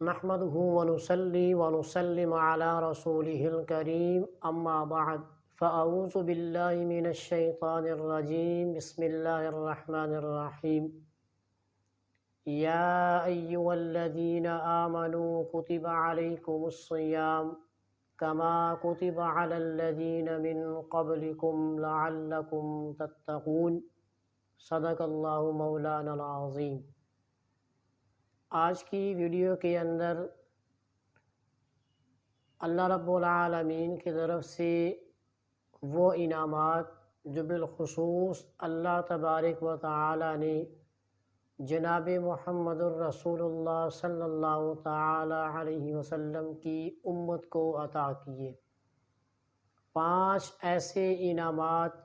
نحمده ونصلي ونسلم على رسوله الكريم أما بعد فأعوذ بالله من الشيطان الرجيم بسم الله الرحمن الرحيم يا أيها الذين آمنوا كتب عليكم الصيام كما كتب على الذين من قبلكم لعلكم تتقون صدق اللہ مولانا العظیم۔ آج کی ویڈیو کے اندر اللہ رب العالمین کی طرف سے وہ انعامات جو بالخصوص اللہ تبارک و تعالی نے جناب محمد الرسول اللہ صلی اللہ تعالی علیہ وسلم کی امت کو عطا کیے، 5 ایسے انعامات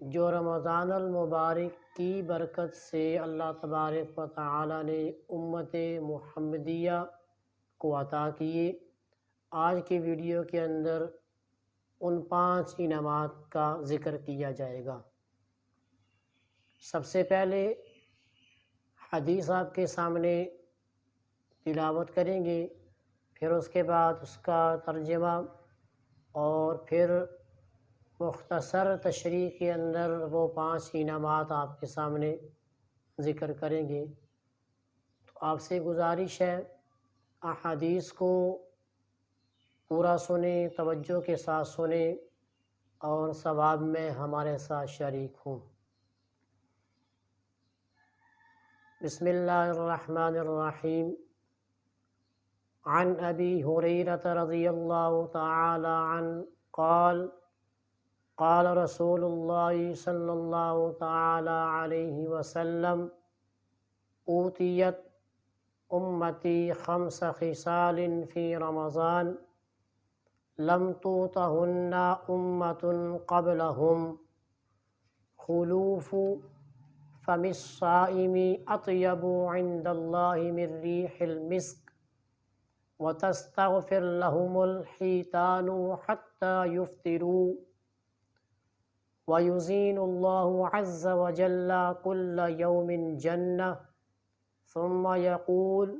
جو رمضان المبارک کی برکت سے اللہ تبارک و تعالی نے امت محمدیہ کو عطا کیے۔ آج کی ویڈیو کے اندر ان 5 انعامات کا ذکر کیا جائے گا۔ سب سے پہلے حدیث آپ کے سامنے تلاوت کریں گے، پھر اس کے بعد اس کا ترجمہ اور پھر مختصر تشریح کے اندر وہ 5 انعامات آپ کے سامنے ذکر کریں گے۔ تو آپ سے گزارش ہے احادیث کو پورا سنیں، توجہ کے ساتھ سنیں اور ثواب میں ہمارے ساتھ شریک ہوں۔ بسم اللہ الرحمن الرحیم۔ عن ابی ہریرہ رضی اللہ تعالی عنہ قال قال رسول اللہ صلی اللہ تعالی علیہ وسلم اوتیت امتی 5 خصال فی رمضان لم توتہن امت قبلہم خلوف فم الصائم اطیب عند اللہ من ریح المسک وتستغفر لهم الحیتان حتی یفطروا وَيُزِينُ اللَّهُ عَزَّ وَجَلَّ كُلَّ يَوْمٍ جَنَّةً ثُمَّ يَقُولُ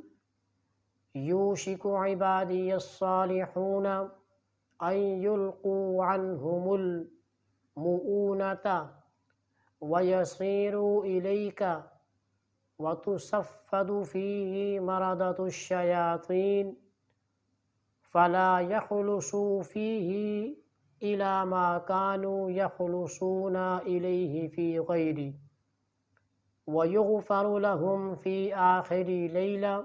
يُوشِكُ عِبَادِيَ الصَّالِحُونَ أَن يُلْقُوا عَنْهُمُ الْمُؤُونَةَ وَيَصِيرُوا إِلَيْكَ وَتُصَفَّدُ فِيهِ مَرَضَةُ الشَّيَاطِينِ فَلَا يَخْلُصُوا فِيهِ إِلَى مَا كَانُوا يَخْلُصُونَ إِلَيْهِ فِي غَيْرِهِ وَيُغْفَرُ لَهُمْ فِي آخِرِ لَيْلَةٍ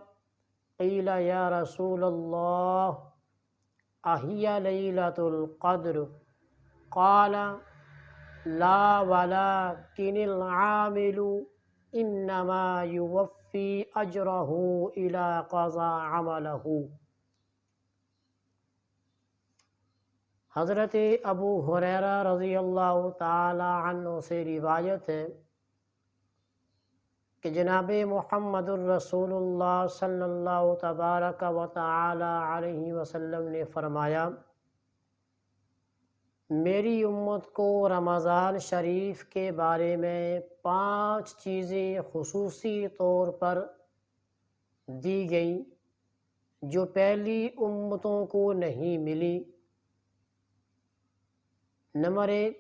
قِيلَ يَا رَسُولَ اللَّهِ أَهِيَ لَيْلَةُ الْقَدْرِ قَالَ لَا وَلَكِنِ الْعَامِلُ إِنَّمَا يُوَفِّي أَجْرَهُ إِلَى قَضَى عَمَلَهُ۔ حضرت ابو ہریرہ رضی اللہ تعالی عنہ سے روایت ہے کہ جناب محمد الرسول اللہ صلی اللہ تبارک و تعالی علیہ وسلم نے فرمایا، میری امت کو رمضان شریف کے بارے میں 5 چیزیں خصوصی طور پر دی گئیں جو پہلی امتوں کو نہیں ملی۔ نمبر 1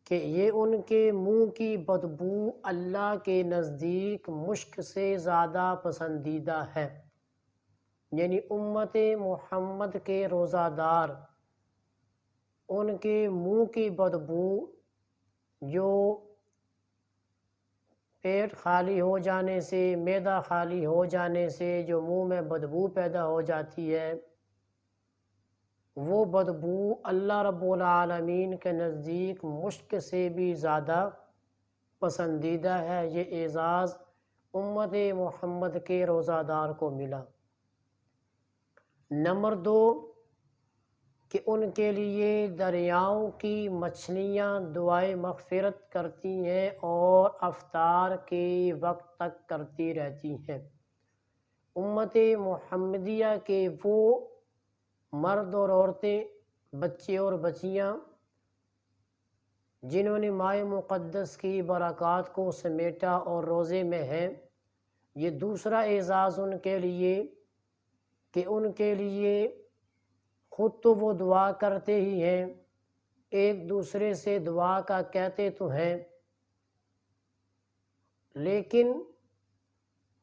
کہ یہ ان کے منہ کی بدبو اللہ کے نزدیک مشک سے زیادہ پسندیدہ ہے، یعنی امت محمد کے روزہ دار ان کے منہ کی بدبو، جو پیٹ خالی ہو جانے سے، معدہ خالی ہو جانے سے جو منہ میں بدبو پیدا ہو جاتی ہے، وہ بدبو اللہ رب العالمین کے نزدیک مشک سے بھی زیادہ پسندیدہ ہے۔ یہ اعزاز امت محمد کے روزہ دار کو ملا۔ نمبر 2 کہ ان کے لیے دریاؤں کی مچھلیاں دعائے مغفرت کرتی ہیں اور افطار کے وقت تک کرتی رہتی ہیں۔ امت محمدیہ کے وہ مرد اور عورتیں، بچے اور بچیاں جنہوں نے ماہ مقدس کی برکات کو سمیٹا اور روزے میں ہیں، یہ دوسرا اعزاز ان کے لیے کہ ان کے لیے خود تو وہ دعا کرتے ہی ہیں، ایک دوسرے سے دعا کا کہتے تو ہیں، لیکن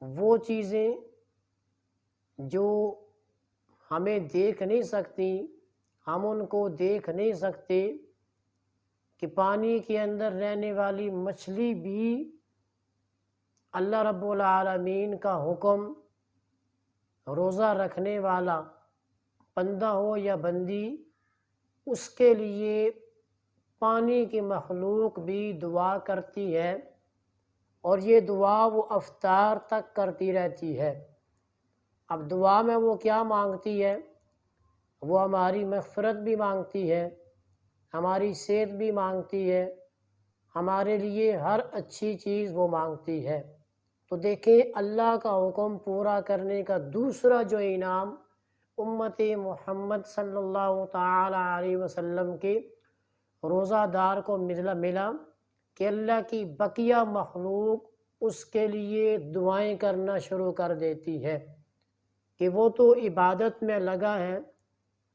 وہ چیزیں جو ہمیں دیکھ نہیں سکتی، ہم ان کو دیکھ نہیں سکتے، کہ پانی کے اندر رہنے والی مچھلی بھی اللہ رب العالمین کا حکم، روزہ رکھنے والا بندہ ہو یا بندی، اس کے لیے پانی کی مخلوق بھی دعا کرتی ہے، اور یہ دعا وہ افطار تک کرتی رہتی ہے۔ اب دعا میں وہ کیا مانگتی ہے؟ وہ ہماری مغفرت بھی مانگتی ہے، ہماری صحت بھی مانگتی ہے، ہمارے لیے ہر اچھی چیز وہ مانگتی ہے۔ تو دیکھیں اللہ کا حکم پورا کرنے کا دوسرا جو انعام امت محمد صلی اللہ تعالی علیہ وسلم کے روزہ دار کو ملا کہ اللہ کی بقیہ مخلوق اس کے لیے دعائیں کرنا شروع کر دیتی ہے، کہ وہ تو عبادت میں لگا ہے،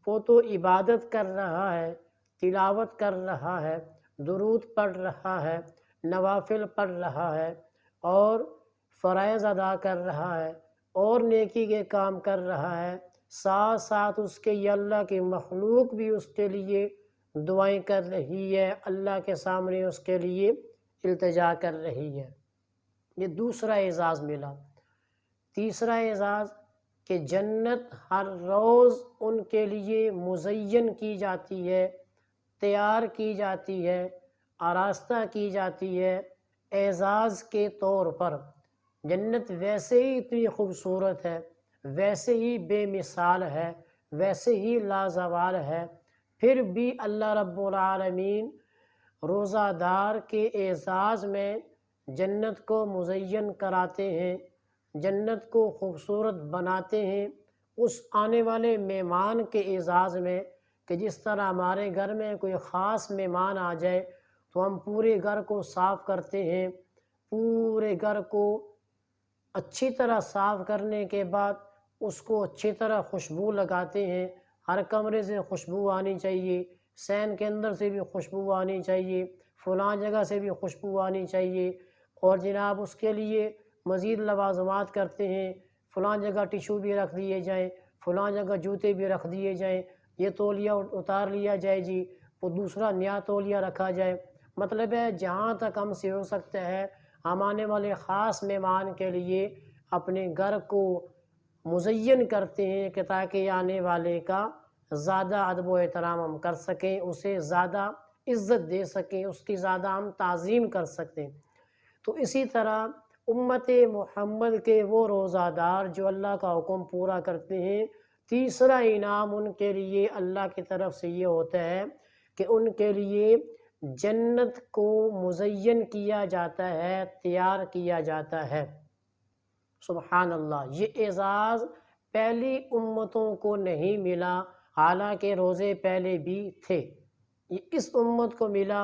وہ تو عبادت کر رہا ہے، تلاوت کر رہا ہے، درود پڑھ رہا ہے، نوافل پڑھ رہا ہے، اور فرائض ادا کر رہا ہے، اور نیکی کے کام کر رہا ہے، ساتھ ساتھ اس کے یہ اللہ کی مخلوق بھی اس کے لیے دعائیں کر رہی ہے، اللہ کے سامنے اس کے لیے التجا کر رہی ہے۔ یہ دوسرا اعزاز ملا۔ تیسرا اعزاز کہ جنت ہر روز ان کے لیے مزین کی جاتی ہے، تیار کی جاتی ہے، آراستہ کی جاتی ہے، اعزاز کے طور پر۔ جنت ویسے ہی اتنی خوبصورت ہے، ویسے ہی بے مثال ہے، ویسے ہی لازوال ہے، پھر بھی اللہ رب العالمین روزہ دار کے اعزاز میں جنت کو مزین کراتے ہیں، جنت کو خوبصورت بناتے ہیں، اس آنے والے مہمان کے اعزاز میں، کہ جس طرح ہمارے گھر میں کوئی خاص مہمان آ جائے تو ہم پورے گھر کو صاف کرتے ہیں، پورے گھر کو اچھی طرح صاف کرنے کے بعد اس کو اچھی طرح خوشبو لگاتے ہیں، ہر کمرے سے خوشبو آنی چاہیے، صحن کے اندر سے بھی خوشبو آنی چاہیے، فلاں جگہ سے بھی خوشبو آنی چاہیے، اور جناب اس کے لیے مزید لوازمات کرتے ہیں، فلاں جگہ ٹیشو بھی رکھ دیے جائیں، فلاں جگہ جوتے بھی رکھ دیے جائیں، یہ تولیہ اتار لیا جائے جی، وہ دوسرا نیا تولیہ رکھا جائے۔ مطلب ہے جہاں تک ہم سے ہو سکتا ہے ہم آنے والے خاص مہمان کے لیے اپنے گھر کو مزین کرتے ہیں، کہ تاکہ آنے والے کا زیادہ ادب و احترام ہم کر سکیں، اسے زیادہ عزت دے سکیں، اس کی زیادہ ہم تعظیم کر سکیں۔ تو اسی طرح امت محمد کے وہ روزہ دار جو اللہ کا حکم پورا کرتے ہیں، تیسرا انعام ان کے لیے اللہ کی طرف سے یہ ہوتا ہے کہ ان کے لیے جنت کو مزین کیا جاتا ہے، تیار کیا جاتا ہے۔ سبحان اللہ، یہ اعزاز پہلی امتوں کو نہیں ملا، حالانکہ روزے پہلے بھی تھے، یہ اس امت کو ملا،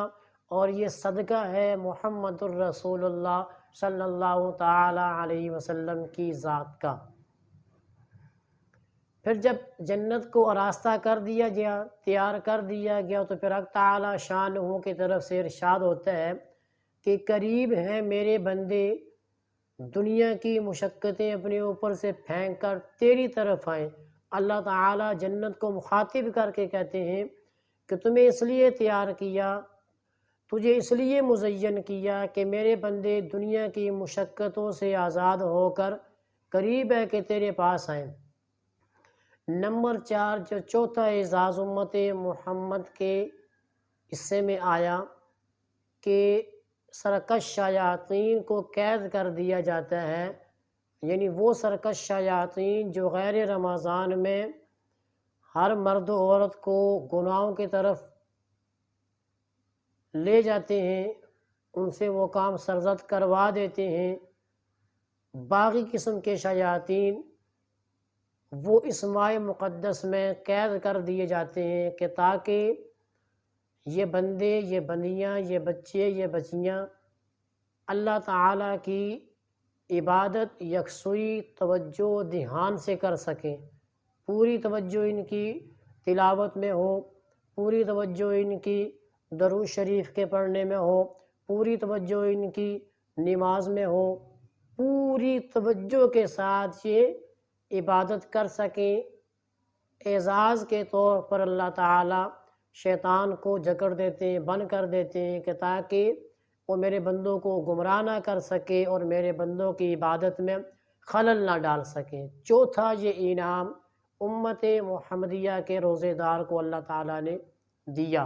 اور یہ صدقہ ہے محمد الرسول اللہ صلی اللہ تعالی علیہ وسلم کی ذات کا۔ پھر جب جنت کو آراستہ کر دیا گیا، تیار کر دیا گیا، تو پھر حق تعالی شانہ کی طرف سے ارشاد ہوتا ہے کہ قریب ہیں میرے بندے دنیا کی مشقتیں اپنے اوپر سے پھینک کر تیری طرف آئیں۔ اللہ تعالی جنت کو مخاطب کر کے کہتے ہیں کہ تمہیں اس لیے تیار کیا، تجھے اس لیے مزین کیا کہ میرے بندے دنیا کی مشقتوں سے آزاد ہو کر قریب ہے کہ تیرے پاس آئیں۔ نمبر 4 جو چوتھا اعزاز امت محمد کے حصے میں آیا کہ سرکش شیاطین کو قید کر دیا جاتا ہے، یعنی وہ سرکش شیاطین جو غیر رمضان میں ہر مرد و عورت کو گناہوں کی طرف لے جاتے ہیں، ان سے وہ کام سرزد کروا دیتے ہیں، باقی قسم کے شیاطین وہ اس ماہ مقدس میں قید کر دیے جاتے ہیں، کہ تاکہ یہ بندے، یہ بندیاں، یہ بچے، یہ بچیاں اللہ تعالیٰ کی عبادت یکسوئی توجہ دھیان سے کر سکیں، پوری توجہ ان کی تلاوت میں ہو، پوری توجہ ان کی درود شریف کے پڑھنے میں ہو، پوری توجہ ان کی نماز میں ہو، پوری توجہ کے ساتھ یہ عبادت کر سکیں۔ اعزاز کے طور پر اللہ تعالیٰ شیطان کو جکڑ دیتے ہیں، بند کر دیتے ہیں کہ تاکہ وہ میرے بندوں کو گمراہ نہ کر سکے اور میرے بندوں کی عبادت میں خلل نہ ڈال سکے۔ چوتھا یہ انعام امت محمدیہ کے روزے دار کو اللہ تعالیٰ نے دیا۔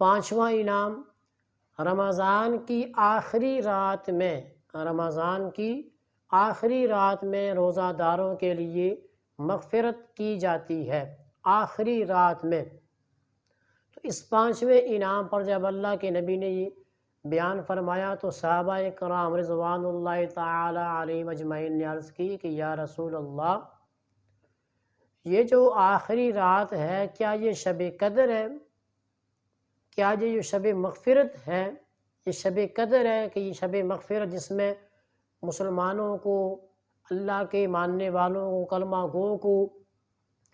پانچواں انعام رمضان کی آخری رات میں، رمضان کی آخری رات میں روزہ داروں کے لیے مغفرت کی جاتی ہے، آخری رات میں۔ تو اس پانچویں انعام پر جب اللہ کے نبی نے یہ بیان فرمایا تو صحابہ کرام رضوان اللہ تعالی علیہم اجمعین نے عرض کی کہ یا رسول اللہ، یہ جو آخری رات ہے کیا یہ شب قدر ہے؟ کیا یہ شب مغفرت ہے؟ یہ شب قدر ہے کہ یہ شب مغفرت جس میں مسلمانوں کو، اللہ کے ماننے والوں کو، کلمہ گو کو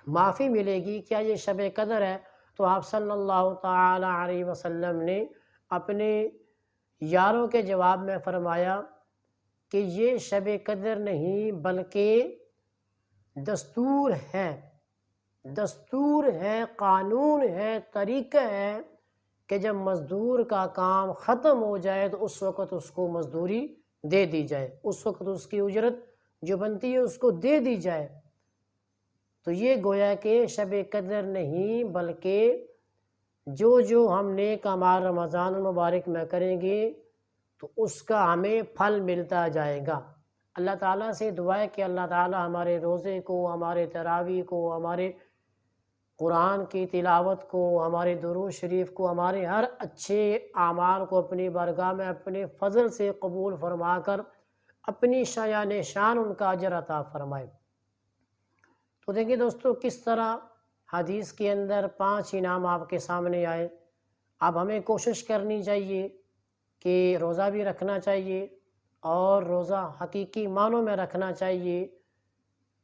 معافی ملے گی، کیا یہ شب قدر ہے؟ تو آپ صلی اللہ تعالی علیہ وسلم نے اپنے یاروں کے جواب میں فرمایا کہ یہ شب قدر نہیں بلکہ دستور ہے، دستور ہے، قانون ہے، طریقہ ہے کہ جب مزدور کا کام ختم ہو جائے تو اس وقت اس کو مزدوری دے دی جائے، اس وقت اس کی اجرت جو بنتی ہے اس کو دے دی جائے۔ تو یہ گویا کہ شب قدر نہیں بلکہ جو ہم نیک اعمال رمضان المبارک میں کریں گے تو اس کا ہمیں پھل ملتا جائے گا۔ اللہ تعالیٰ سے دعا ہے کہ اللہ تعالیٰ ہمارے روزے کو، ہمارے تراویح کو، ہمارے قرآن کی تلاوت کو، ہمارے درود شریف کو، ہمارے ہر اچھے اعمال کو اپنی بارگاہ میں اپنے فضل سے قبول فرما کر اپنی شایان شان ان کا اجر عطا فرمائے۔ تو دیکھیں دوستو کس طرح حدیث کے اندر 5 انعام آپ کے سامنے آئے۔ اب ہمیں کوشش کرنی چاہیے کہ روزہ بھی رکھنا چاہیے اور روزہ حقیقی معنوں میں رکھنا چاہیے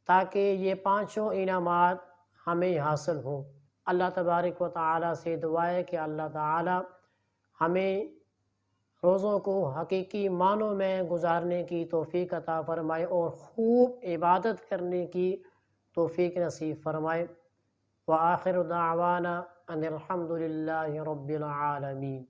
تاکہ یہ 5 انعامات ہمیں حاصل ہوں۔ اللہ تبارک و تعالیٰ سے دعا ہے کہ اللہ تعالیٰ ہمیں روزوں کو حقیقی معنوں میں گزارنے کی توفیق عطا فرمائے اور خوب عبادت کرنے کی توفیق نصیب فرمائے۔ وآخر دعوانا ان الحمد للہ رب العالمین۔